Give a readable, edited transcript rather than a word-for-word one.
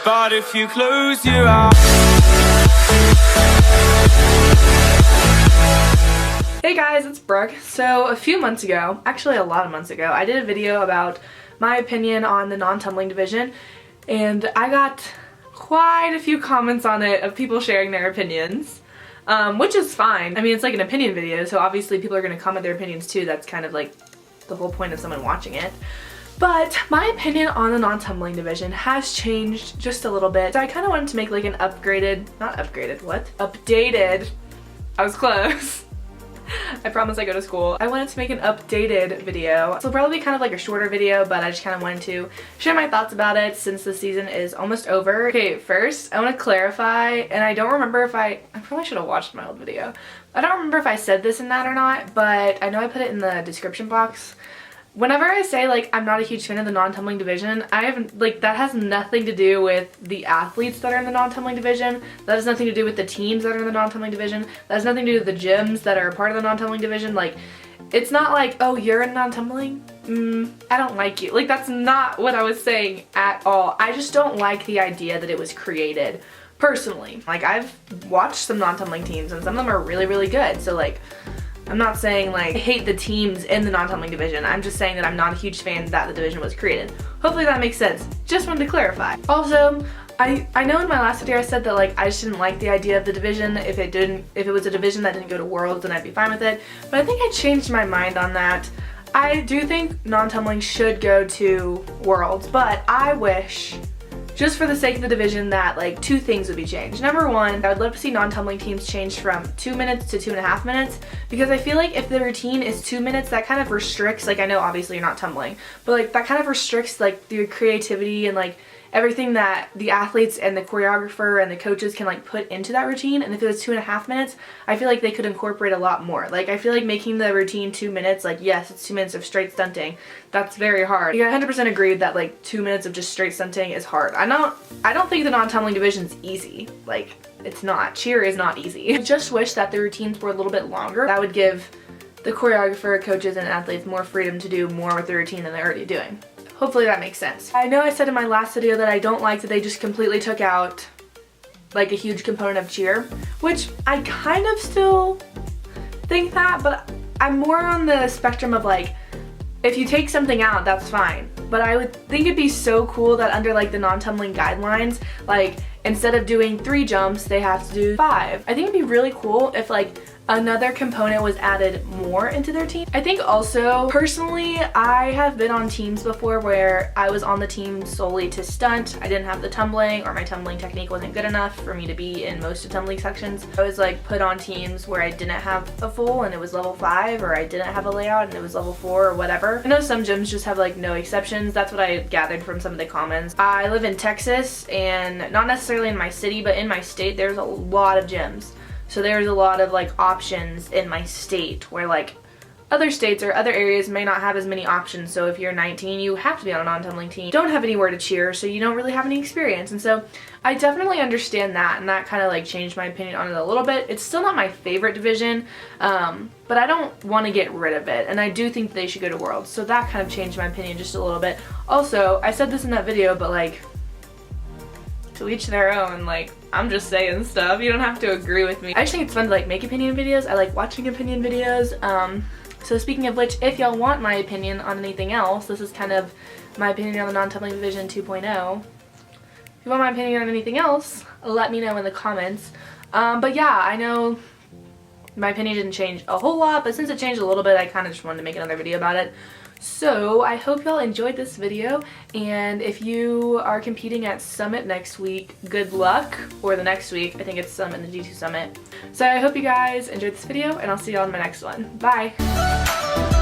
But if you close your eyes. Hey guys, it's Brooke. So a few months ago, actually a lot of months ago, I did a video about my opinion on the non-tumbling division, and I got quite a few comments on it of people sharing their opinions, which is fine. I mean, it's like an opinion video, so obviously people are going to comment their opinions too. That's kind of like the whole point of someone watching it. But my opinion on the non-tumbling division has changed just a little bit. So I kind of wanted to make like an updated, I was close. I promise I go to school. I wanted to make an updated video. So it'll probably be kind of like a shorter video, but I just kind of wanted to share my thoughts about it since the season is almost over. Okay, first I want to clarify, and I don't remember if I probably should have watched my old video. I don't remember if I said this in that or not, but I know I put it in the description box. Whenever I say like I'm not a huge fan of the non-tumbling division, that has nothing to do with the athletes that are in the non-tumbling division. That has nothing to do with the teams that are in the non-tumbling division. That has nothing to do with the gyms that are a part of the non-tumbling division. Like, it's not like, oh, you're in non-tumbling? I don't like you. Like, that's not what I was saying at all. I just don't like the idea that it was created personally. Like, I've watched some non-tumbling teams and some of them are really, really good. So like, I'm not saying like I hate the teams in the non-tumbling division. I'm just saying that I'm not a huge fan that the division was created. Hopefully that makes sense. Just wanted to clarify. Also, I know in my last video I said that like I just didn't like the idea of the division. If it was a division that didn't go to Worlds, then I'd be fine with it. But I think I changed my mind on that. I do think non-tumbling should go to Worlds, but I wish, just for the sake of the division, that like two things would be changed. Number one, I would love to see non-tumbling teams changed from 2 minutes to 2.5 minutes, because I feel like if the routine is 2 minutes, that kind of restricts, like I know obviously you're not tumbling, but like that kind of restricts like your creativity and like everything that the athletes and the choreographer and the coaches can like put into that routine. And if it was 2.5 minutes, I feel like they could incorporate a lot more. Like I feel like making the routine 2 minutes, like yes, it's 2 minutes of straight stunting. That's very hard. I 100% agree that like 2 minutes of just straight stunting is hard. I don't think the non-tumbling division's easy. Like, it's not. Cheer is not easy. I just wish that the routines were a little bit longer. That would give the choreographer, coaches, and athletes more freedom to do more with the routine than they're already doing. Hopefully that makes sense. I know I said in my last video that I don't like that they just completely took out like a huge component of cheer, which I kind of still think that, but I'm more on the spectrum of like, if you take something out, that's fine. But I would think it'd be so cool that under like the non-tumbling guidelines, like instead of doing 3 jumps, they have to do 5. I think it'd be really cool if like another component was added more into their team. I think also, personally, I have been on teams before where I was on the team solely to stunt. I didn't have the tumbling, or my tumbling technique wasn't good enough for me to be in most of tumbling sections. I was like put on teams where I didn't have a full and it was level 5, or I didn't have a layout and it was level 4 or whatever. I know some gyms just have like no exceptions. That's what I gathered from some of the comments. I live in Texas, and not necessarily in my city, but in my state, there's a lot of gyms. So there's a lot of like options in my state where like other states or other areas may not have as many options. So if you're 19, you have to be on a non-tumbling team. Don't have anywhere to cheer, so you don't really have any experience. And so I definitely understand that, and that kind of like changed my opinion on it a little bit. It's still not my favorite division, but I don't want to get rid of it, and I do think they should go to Worlds. So that kind of changed my opinion just a little bit. Also, I said this in that video, but like, to each their own. Like, I'm just saying stuff. You don't have to agree with me. I just think it's fun to like make opinion videos. I like watching opinion videos. So speaking of which, if y'all want my opinion on anything else, this is kind of my opinion on the non-tumbling division 2.0. If you want my opinion on anything else, let me know in the comments. But yeah, I know my opinion didn't change a whole lot, but since it changed a little bit, I kind of just wanted to make another video about it. So I hope y'all enjoyed this video, and if you are competing at Summit next week, good luck, or the next week. I think it's Summit and the G2 Summit. So I hope you guys enjoyed this video, and I'll see y'all in my next one. Bye!